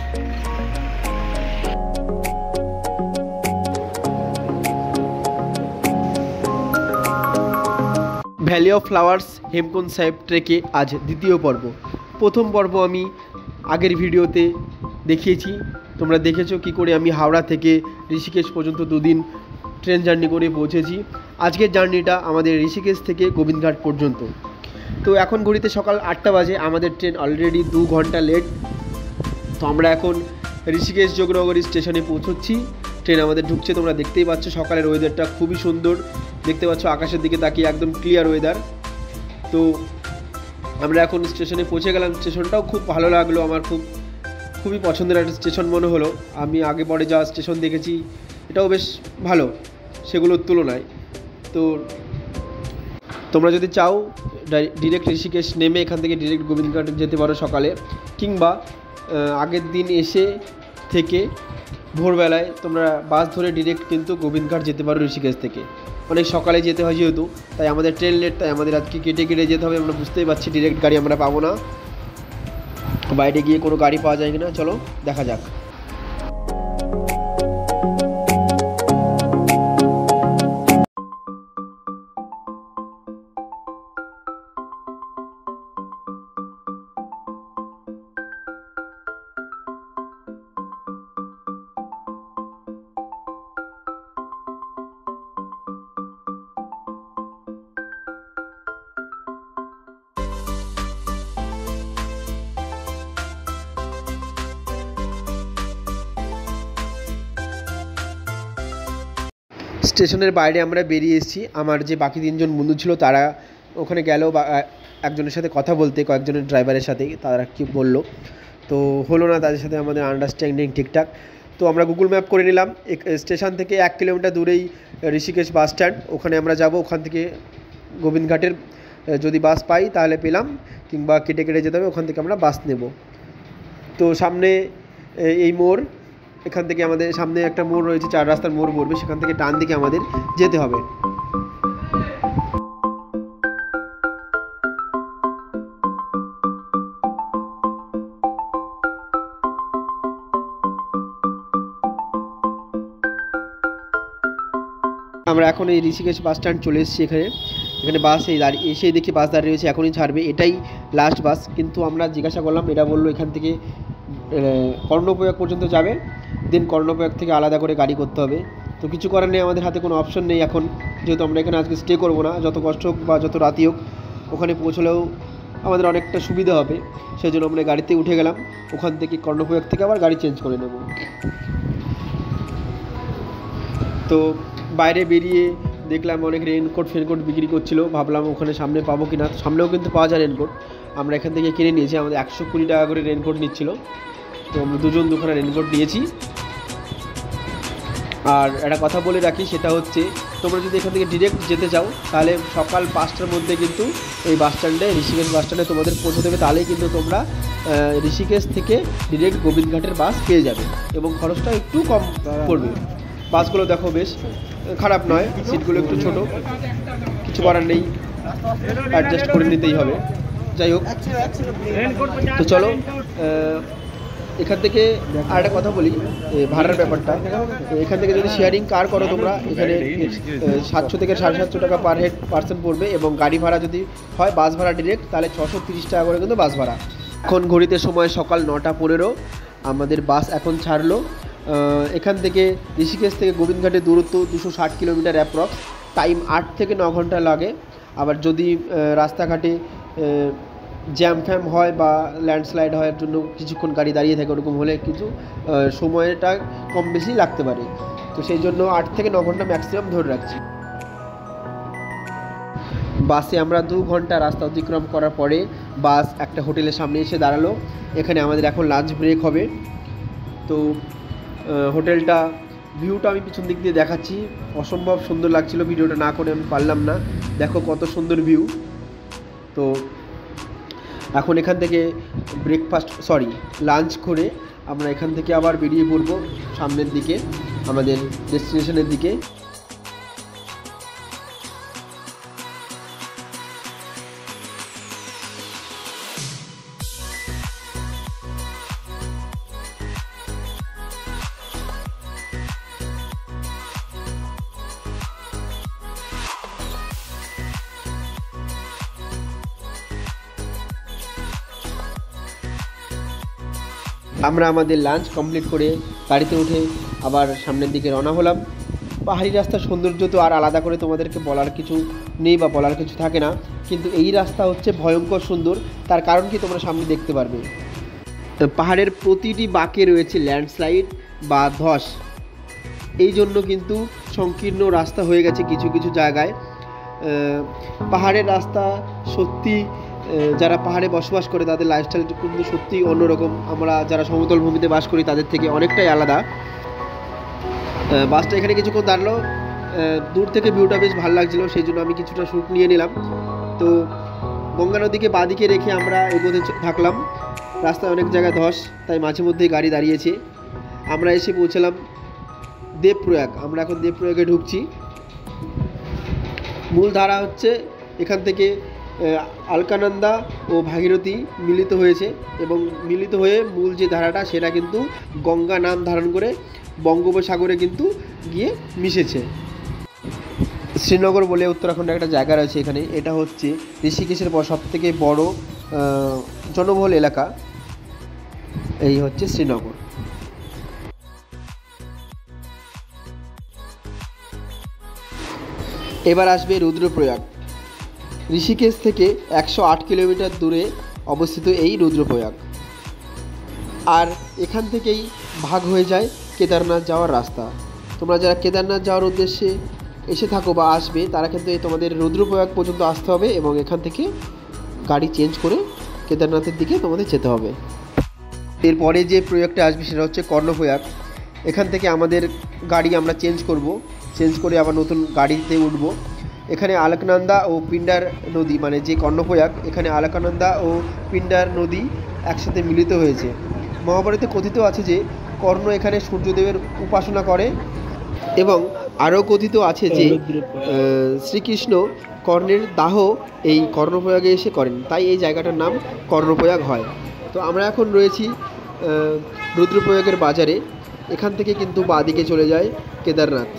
Valley of flowers Hemkund সাহেব ট্রেকে আজ দ্বিতীয় পর্ব। প্রথম পর্ব আমি আগের ভিডিওতে দেখিয়েছি, তোমরা দেখেছো কী করে আমি হাওড়া থেকে ঋষিকেশ পর্যন্ত দুদিন ট্রেন জার্নি করে পৌঁছেছি। আজকের জার্নিটা আমাদের ঋষিকেশ থেকে গোবিন্দঘাট পর্যন্ত। তো এখন ঘড়িতে সকাল 8টা বাজে, আমাদের ট্রেন অলরেডি 2 ঘন্টা লেট। তো আমরা এখন ঋষিকেশ যোগনগরী স্টেশনে পৌঁছচ্ছি। ট্রেন আমাদের ঢুকছে, তোমরা দেখতেই পাচ্ছ। সকালের ওয়েদারটা খুবই সুন্দর, দেখতে পাচ্ছ আকাশের দিকে তাকিয়ে একদম ক্লিয়ার ওয়েদার। তো আমরা এখন স্টেশনে পৌঁছে গেলাম। স্টেশনটাও খুব ভালো লাগলো আমার, খুবই পছন্দের একটা স্টেশন মনে হলো। আমি আগে পরে যা স্টেশন দেখেছি এটাও বেশ ভালো সেগুলোর তুলনায়। তো তোমরা যদি চাও ডিরেক্ট ঋষিকেশ নেমে এখান থেকে ডিরেক্ট গোবিন্দঘাট যেতে পারো সকালে, কিংবা আগের দিন এসে থেকে ভোরবেলায় তোমরা বাস ধরে ডিরেক্ট কিন্তু গোবিন্দঘাট যেতে পারো ঋষিকেশ থেকে। অনেক সকালে যেতে হয় যেহেতু, তাই আমাদের ট্রেন লেট, তাই আমাদের আজকে কেটে কেটে যেতে হবে। আমরা বুঝতেই পারছি ডিরেক্ট গাড়ি আমরা পাবো না, বাইরে গিয়ে কোনো গাড়ি পাওয়া যায় কিনা চলো দেখা যাক। স্টেশনের বাইরে আমরা বেরিয়ে এসেছি। আমার যে বাকি 3জন বন্ধু ছিল তারা ওখানে গেল বা একজনের সাথে কথা বলতে, কয়েকজনের ড্রাইভারের সাথে, তারা কি বললো তো হলো না তাদের সাথে আমাদের আন্ডারস্ট্যান্ডিং ঠিকঠাক। তো আমরা গুগল ম্যাপ করে নিলাম, স্টেশন থেকে 1 কিলোমিটার দূরেই ঋষিকেশ বাস স্ট্যান্ড, ওখানে আমরা যাব। ওখান থেকে গোবিন্দঘাটের যদি বাস পাই তাহলে পেলাম, কিংবা কেটে কেটে যেতে হবে, ওখান থেকে আমরা বাস নেব। তো সামনে এই মোড়, এখান থেকে আমাদের সামনে একটা মোড় রয়েছে, 4 রাস্তার মোড় পড়বে, সেখান থেকে ডান দিকে আমাদের যেতে হবে। আমরা এখন এই ঋষিকেশ বাস স্ট্যান্ড চলে এসেছি। এখানে বাস এসে দেখি বাস দাঁড়িয়ে রয়েছে, এখনই ছাড়বে, এটাই লাস্ট বাস। কিন্তু আমরা জিজ্ঞাসা করলাম, এরা বললো এখান থেকে কর্ণপ্রয়াগ পর্যন্ত যাবে, দেন কর্ণপ্রয়াগ থেকে আলাদা করে গাড়ি করতে হবে। তো কিছু করার নেই, আমাদের হাতে কোনো অপশন নেই এখন, যেহেতু আমরা এখানে আজকে স্টে করবো না। যত কষ্ট হোক বা যত রাতি হোক, ওখানে পৌঁছলেও আমাদের অনেকটা সুবিধা হবে, সেই জন্য আমরা গাড়িতে উঠে গেলাম। ওখান থেকে কর্ণপ্রয়াগ থেকে আবার গাড়ি চেঞ্জ করে নেব। তো বাইরে বেরিয়ে দেখলাম অনেক ফেনকোট বিক্রি করছিল, ভাবলাম ওখানে সামনে পাবো কিনা। সামনেও কিন্তু পাওয়া যায় রেনকোট, আমরা এখান থেকে কিনে নিয়েছি। আমাদের 120 টাকা করে রেনকোট নিচ্ছিল, তো আমরা দুজন দুখানা রেনকোট নিয়েছি। আর একটা কথা বলে রাখি, সেটা হচ্ছে তোমরা যদি এখান থেকে ডিরেক্ট যেতে চাও তাহলে সকাল 5টার মধ্যে কিন্তু এই বাস স্ট্যান্ডে, ঋষিকেশ বাস স্ট্যান্ডে তোমাদের পৌঁছে দেবে। তাহলেই কিন্তু তোমরা ঋষিকেশ থেকে ডিরেক্ট গোবিন্দঘাটের বাস পেয়ে যাবে, এবং খরচটা একটু কম পড়বে। বাসগুলো দেখো বেশ খারাপ নয়, সিটগুলো একটু ছোট, কিছু করার নেই, অ্যাডজাস্ট করে নিতেই হবে। যাই হোক, তো চলো এখান থেকে আর একটা কথা বলি, ভাড়ার ব্যাপারটা। এখান থেকে যদি শেয়ারিং কার করো তোমরা, এখানে 700 থেকে 750 টাকা পার হেড পার্সন পড়বে, এবং গাড়ি ভাড়া যদি হয় বাস ভাড়া ডিরেক্ট, তাহলে 630 টাকা করে কিন্তু বাস ভাড়া। এখন ঘড়িতে সময় সকাল 9টা 15, আমাদের বাস এখন ছাড়লো। এখান থেকে ঋষিকেশ থেকে গোবিন্দঘাটের দূরত্ব 260 কিলোমিটার অ্যাপ্রক্স, টাইম 8 থেকে 9 ঘন্টা লাগে। আবার যদি রাস্তাঘাটে জ্যাম ফ্যাম হয় বা ল্যান্ডস্লাইড হওয়ার জন্য কিছুক্ষণ গাড়ি দাঁড়িয়ে থাকে, ওরকম হলে কিছু সময়টা কম বেশি লাগতে পারে। তো সেই জন্য 8 থেকে 9 ঘন্টা ম্যাক্সিমাম ধরে রাখছি। বাসে আমরা 2 ঘন্টা রাস্তা অতিক্রম করার পরে বাস একটা হোটেলের সামনে এসে দাঁড়ালো। এখানে আমাদের এখন লাঞ্চ ব্রেক হবে। তো হোটেলটা ভিউটা আমি পিছন দিক দিয়ে দেখাচ্ছি, অসম্ভব সুন্দর লাগছিল, ভিডিওটা না করে আমি পারলাম না। দেখো কত সুন্দর ভিউ। তো এখন এখান থেকে লাঞ্চ করে আমরা এখান থেকে আবার বেরিয়ে পড়বো সামনের দিকে, আমাদের ডেস্টিনেশনের দিকে। আমরা আমাদের লাঞ্চ কমপ্লিট করে গাড়িতে উঠে আবার সামনের দিকে রওনা হলাম। পাহাড়ি রাস্তার সৌন্দর্য তো আর আলাদা করে তোমাদেরকে বলার কিছু নেই বা বলার কিছু থাকে না, কিন্তু এই রাস্তা হচ্ছে ভয়ঙ্কর সুন্দর। তার কারণ কি তোমরা সামনে দেখতে পারবে। পাহাড়ের প্রতিটি বাঁকে রয়েছে ল্যান্ডস্লাইড বা ধস, এই জন্য কিন্তু সংকীর্ণ রাস্তা হয়ে গেছে কিছু কিছু জায়গায়। পাহাড়ের রাস্তা সত্যি, যারা পাহাড়ে বসবাস করে তাদের লাইফস্টাইল কিন্তু সত্যিই অন্যরকম। আমরা যারা সমতল ভূমিতে বাস করি তাদের থেকে অনেকটাই আলাদা। বাসটা এখানে কিছুক্ষণ দাঁড়ালো, দূর থেকে ভিউটা বেশ ভালো লাগছিলো, সেই জন্য আমি কিছুটা শ্যুট নিয়ে নিলাম। তো গঙ্গা নদীকে বাঁদিকে রেখে আমরা এগোতে থাকলাম। রাস্তায় অনেক জায়গায় ধস, তাই মাঝে মধ্যেই গাড়ি দাঁড়িয়েছে। আমরা এসে পৌঁছলাম দেবপ্রয়াগ। আমরা এখন দেবপ্রয়াগে ঢুকছি। মূল ধারা হচ্ছে এখান থেকে আলকানন্দা ও ভাগীরথী মিলিত হয়েছে, এবং মিলিত হয়ে মূল যে ধারাটা সেটা কিন্তু গঙ্গা নাম ধারণ করে বঙ্গোপসাগরে কিন্তু গিয়ে মিশেছে। শ্রীনগর বলে উত্তরাখণ্ডে একটা জায়গা রয়েছে এখানে, এটা হচ্ছে ঋষিকেশের পর সবথেকে বড় জনবহুল এলাকা। এই হচ্ছে শ্রীনগর। এবার আসবে রুদ্রপ্রয়াগ। ঋষিকেশ থেকে 108 কিলোমিটার দূরে অবস্থিত এই রুদ্রপ্রয়াগ। আর এখান থেকেই ভাগ হয়ে যায় কেদারনাথ যাওয়ার রাস্তা। তোমরা যারা কেদারনাথ যাওয়ার উদ্দেশ্যে এসে থাকো বা আসবে, তারা কিন্তু তোমাদের রুদ্রপ্রয়াগ পর্যন্ত আসতে হবে এবং এখান থেকে গাড়ি চেঞ্জ করে কেদারনাথের দিকে তোমাদের যেতে হবে। এরপরে যে প্রয়াগটা আসবে সেটা হচ্ছে কর্ণপ্রয়াগ। এখান থেকে আমাদের গাড়ি আমরা চেঞ্জ করে আবার নতুন গাড়িতে উঠব। এখানে আলকনন্দা ও পিন্ডার নদী, মানে যে কর্ণপ্রয়াগ, এখানে আলকনন্দা ও পিন্ডার নদী একসাথে মিলিত হয়েছে। মহাভারতে কথিত আছে যে কর্ণ এখানে সূর্যদেবের উপাসনা করে, এবং আরও কথিত আছে যে শ্রীকৃষ্ণ কর্ণের দাহ এই কর্ণপ্রয়াগে এসে করেন, তাই এই জায়গাটার নাম কর্ণপ্রয়াগ হয়। তো আমরা এখন রয়েছি রুদ্রপ্রয়াগের বাজারে। এখান থেকে কিন্তু বাঁদিকে চলে যায় কেদারনাথ।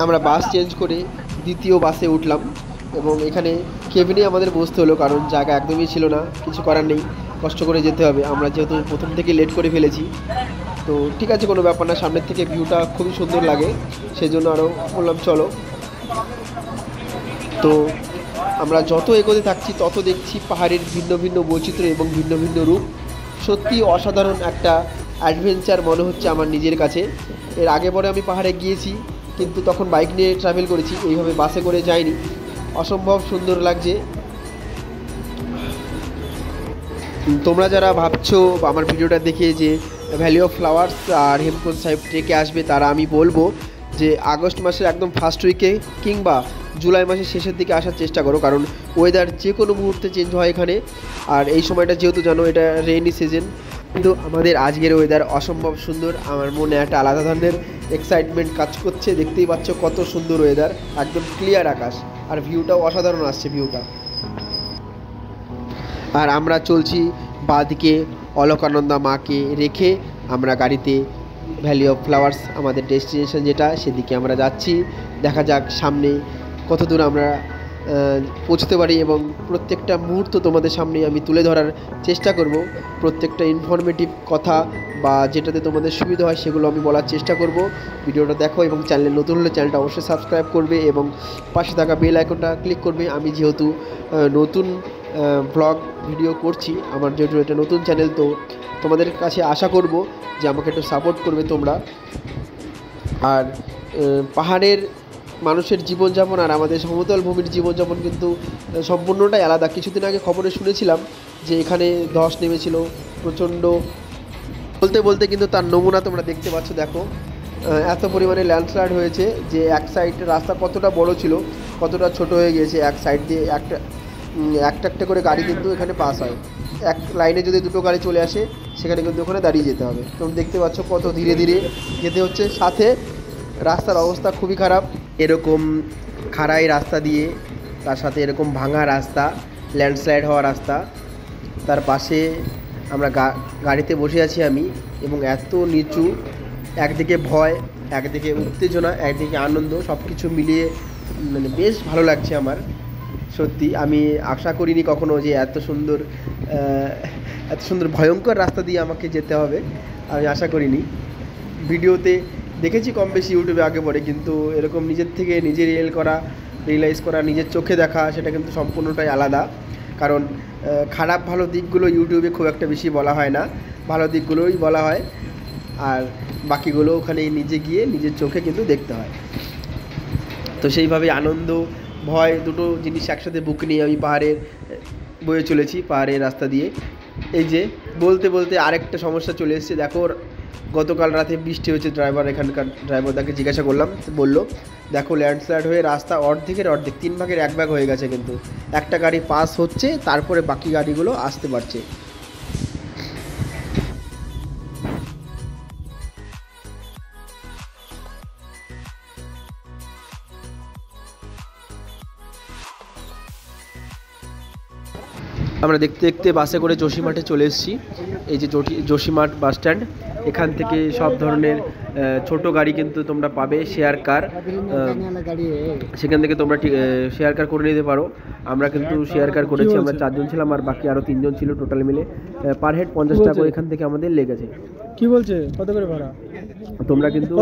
আমরা বাস চেঞ্জ করে দ্বিতীয় বাসে উঠলাম, এবং এখানে কেবিনে আমাদের বসতে হলো, কারণ জায়গা একদমই ছিল না। কিছু করার নেই, কষ্ট করে যেতে হবে। আমরা যেহেতু প্রথম থেকে লেট করে ফেলেছি, তো ঠিক আছে, কোনো ব্যাপার না। সামনের থেকে ভিউটা খুবই সুন্দর লাগে, সেই জন্য আরও বললাম চলো। তো আমরা যত এগোতে থাকছি তত দেখছি পাহাড়ের ভিন্ন ভিন্ন বৈচিত্র্য এবং ভিন্ন ভিন্ন রূপ। সত্যি অসাধারণ একটা অ্যাডভেঞ্চার মনে হচ্ছে আমার নিজের কাছে। এর আগে পরে আমি পাহাড়ে গিয়েছি, কিন্তু তখন বাইক নিয়ে ট্রাভেল করেছি, এইভাবে বাসে করে যাইনি। অসম্ভব সুন্দর লাগছে। তোমরা যারা ভাবছো আমার ভিডিওটা দেখে যে ভ্যালি অফ ফ্লাওয়ার্স আর হেমকুন্ড সাহেব ট্রেকে আসবে, তারা আমি বলবো যে আগস্ট মাসের একদম ফার্স্ট উইকে কিংবা জুলাই মাসের শেষের দিকে আসার চেষ্টা করো, কারণ ওয়েদার যে কোনো মুহূর্তে চেঞ্জ হয় এখানে। আর এই সময়টা যেহেতু জানো এটা রেইনি সিজন, কিন্তু আমাদের আজকের ওয়েদার অসম্ভব সুন্দর। আমার মনে একটা আলাদা ধরনের এক্সাইটমেন্ট কাজ করছে। দেখতেই পাচ্ছ কত সুন্দর ওয়েদার, একদম ক্লিয়ার আকাশ, আর ভিউটাও অসাধারণ আসছে ভিউটা। আর আমরা চলছি বাঁদিকে অলকানন্দা মাকে রেখে। আমরা গাড়িতে ভ্যালি অফ ফ্লাওয়ার্স আমাদের ডেস্টিনেশন যেটা, সেদিকে আমরা যাচ্ছি। দেখা যাক সামনে কত দূর আমরা পৌঁছতে পারি, এবং প্রত্যেকটা মুহূর্ত তোমাদের সামনে আমি তুলে ধরার চেষ্টা করব। প্রত্যেকটা ইনফরমেটিভ কথা বা যেটাতে তোমাদের সুবিধা হয় সেগুলো আমি বলার চেষ্টা করব। ভিডিওটা দেখো, এবং চ্যানেলে নতুন হলে চ্যানেলটা অবশ্যই সাবস্ক্রাইব করবে এবং পাশে থাকা বেল আইকনটা ক্লিক করবে। আমি যেহেতু নতুন ব্লগ ভিডিও করছি, আমার যেহেতু এটা নতুন চ্যানেল, তো তোমাদের কাছে আশা করব যে আমাকে একটু সাপোর্ট করবে তোমরা। আর পাহাড়ের মানুষের জীবনযাপন আর আমাদের সমতল ভূমির জীবনযাপন কিন্তু সম্পূর্ণটাই আলাদা। কিছুদিন আগে খবরে শুনেছিলাম যে এখানে ধস নেমেছিল প্রচণ্ড, বলতে বলতে কিন্তু তার নমুনা তোমরা দেখতে পাচ্ছ। দেখো এত পরিমাণে ল্যান্ডস্লাইড হয়েছে যে এক সাইড রাস্তা কতটা বড় ছিল কতটা ছোট হয়ে গিয়েছে। এক সাইড দিয়ে একটা করে গাড়ি কিন্তু এখানে পাস হয়। এক লাইনে যদি দুটো গাড়ি চলে আসে সেখানে কিন্তু ওখানে দাঁড়িয়ে যেতে হবে। তোমরা দেখতে পাচ্ছ কত ধীরে ধীরে যেতে হচ্ছে, সাথে রাস্তার অবস্থা খুবই খারাপ। এরকম খাড়াই রাস্তা দিয়ে, তার সাথে এরকম ভাঙা রাস্তা, ল্যান্ডস্লাইড হওয়া রাস্তা, তার পাশে আমরা গাড়িতে বসে আছি আমি, এবং এত নিচু, একদিকে ভয়, একদিকে উত্তেজনা, একদিকে আনন্দ, সব কিছু মিলিয়ে মানে বেশ ভালো লাগছে আমার। সত্যি আমি আশা করিনি কখনো যে এত সুন্দর এত সুন্দর ভয়ঙ্কর রাস্তা দিয়ে আমাকে যেতে হবে আমি আশা করিনি। ভিডিওতে দেখেছি কম বেশি ইউটিউবে আগে পরে, কিন্তু এরকম নিজের থেকে নিজে রিয়েলাইজ করা, নিজের চোখে দেখা, সেটা কিন্তু সম্পূর্ণটাই আলাদা। কারণ খারাপ ভালো দিকগুলো ইউটিউবে খুব একটা বেশি বলা হয় না, ভালো দিকগুলোই বলা হয়, আর বাকিগুলো ওখানে নিজে গিয়ে নিজের চোখে কিন্তু দেখতে হয়। তো সেইভাবে আনন্দ ভয় দুটো জিনিস একসাথে বুক নিয়ে আমি পাহাড়ের বয়ে চলেছি, পাহাড়ের রাস্তা দিয়ে। এই যে বলতে বলতে আরেকটা সমস্যা চলে এসেছে। দেখো গতকাল রাতে বৃষ্টি হয়েছে, এখানকার ড্রাইভারদাকে জিজ্ঞাসা করলাম, বললো দেখো ল্যান্ডস্লাইড হয়ে রাস্তা অর্ধেকের অর্ধেক 3 ভাগের 1 ভাগ হয়ে গেছে, কিন্তু একটা গাড়ি পাস হচ্ছে, তারপরে বাকি গাড়িগুলো আসতে পারছে। আমরা দেখতে দেখতে বাসে করে যোশীমাঠে চলে এসেছি। এই যে যোশীমাঠ বাস স্ট্যান্ড, এখান থেকে সব ধরনের ছোট গাড়ি কিন্তু তোমরা পাবে, শেয়ার কার, সেখান থেকে তোমরা শেয়ার কার করে নিতে পারো। আমরা কিন্তু শেয়ার কার করেছি, আমরা 4 জন ছিলাম আর বাকি আরও 3 জন ছিল, টোটাল মিলে পার হেড 50 টাকা করে এখান থেকে আমাদের লেগেছে। কি বলছে কত করে ভাড়া? তোমরা কিন্তু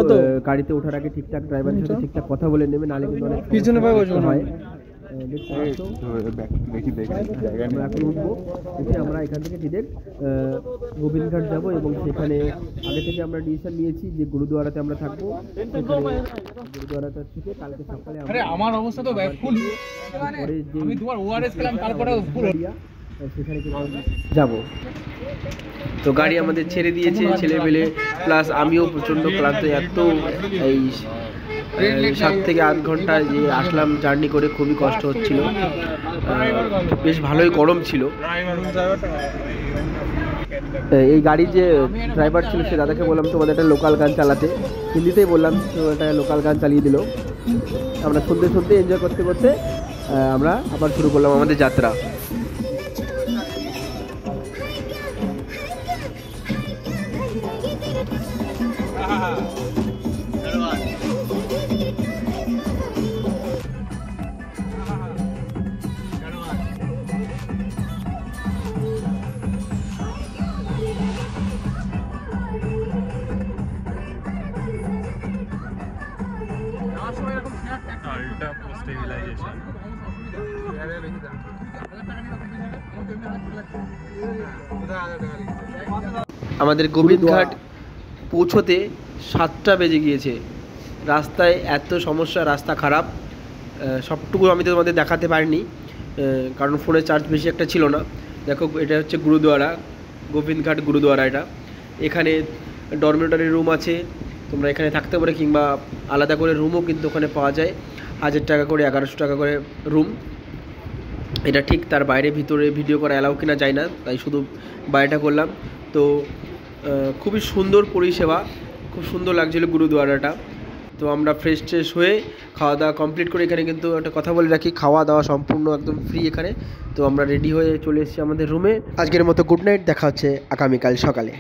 গাড়িতে ওঠার আগে ঠিকঠাক ড্রাইভারের সাথে ঠিকঠাক কথা বলে নেবে, নাহলে কিন্তু অনেক পিছনে পাই বসবো হয়। আমরা এখন উঠবো, এসে আমরা এখান থেকে ডিরেক্ট গোবিন্দঘাট যাবো, এবং সেখানে আগে থেকে আমরা ডিসিশন নিয়েছি যে গুরুদুয়ারাতে আমরা থাকবো। সেখানে গুরুদুয়ারাটা থেকে কালকে সকালে আমার অবস্থা তো ফুল, আমি তোমার ওআরএস খেলাম, তারপরে ফুল সেখানে যাবো। তো গাড়ি আমাদের ছেড়ে দিয়েছে ছেলেমেলে, প্লাস আমিও প্রচণ্ড ক্লান্ত। এত এই 7 থেকে 8 ঘন্টা যে আসলাম জার্নি করে, খুবই কষ্ট হচ্ছিল, বেশ ভালোই গরম ছিল। এই গাড়ির যে ড্রাইভার ছিল সে দাদাকে বললাম তোমাদের একটা লোকাল গান চালাতে, হিন্দিতেই বললাম, তো একটা লোকাল গান চালিয়ে দিল। আমরা শুনতে শুনতে এনজয় করতে করতে আমরা আবার শুরু করলাম আমাদের যাত্রা। আমাদের গোবিন্দঘাট পৌঁছতে 7টা বেজে গিয়েছে। রাস্তায় এত সমস্যা, রাস্তা খারাপ, সবটুকু আমি তোমাদের দেখাতে পারিনি, কারণ ফোনে চার্জ বেশি একটা ছিল না। দেখো এটা হচ্ছে গুরুদুয়ারা, গোবিন্দঘাট গুরুদুয়ারা। এটা এখানে ডরমেটরি রুম আছে, তোমরা এখানে থাকতে পারো, কিংবা আলাদা করে রুমও কিন্তু ওখানে পাওয়া যায়, 1000 টাকা করে 1100 টাকা করে রুম। এটা ঠিক তার বাইরে, ভিতরে ভিডিও করা অ্যালাউ কিনা যায় না, তাই শুধু বাইরেটা করলাম। তো খুবই সুন্দর পরিষেবা, খুব সুন্দর লাগছিলো গুরুদুয়ারাটা। তো আমরা ফ্রেশ হয়ে খাওয়া দাওয়া কমপ্লিট করে, এখানে কিন্তু একটা কথা বলে রাখি, খাওয়া দাওয়া সম্পূর্ণ একদম ফ্রি এখানে। তো আমরা রেডি হয়ে চলে এসেছি আমাদের রুমে। আজকের মতো গুড নাইট, দেখা হচ্ছে আগামীকাল সকালে।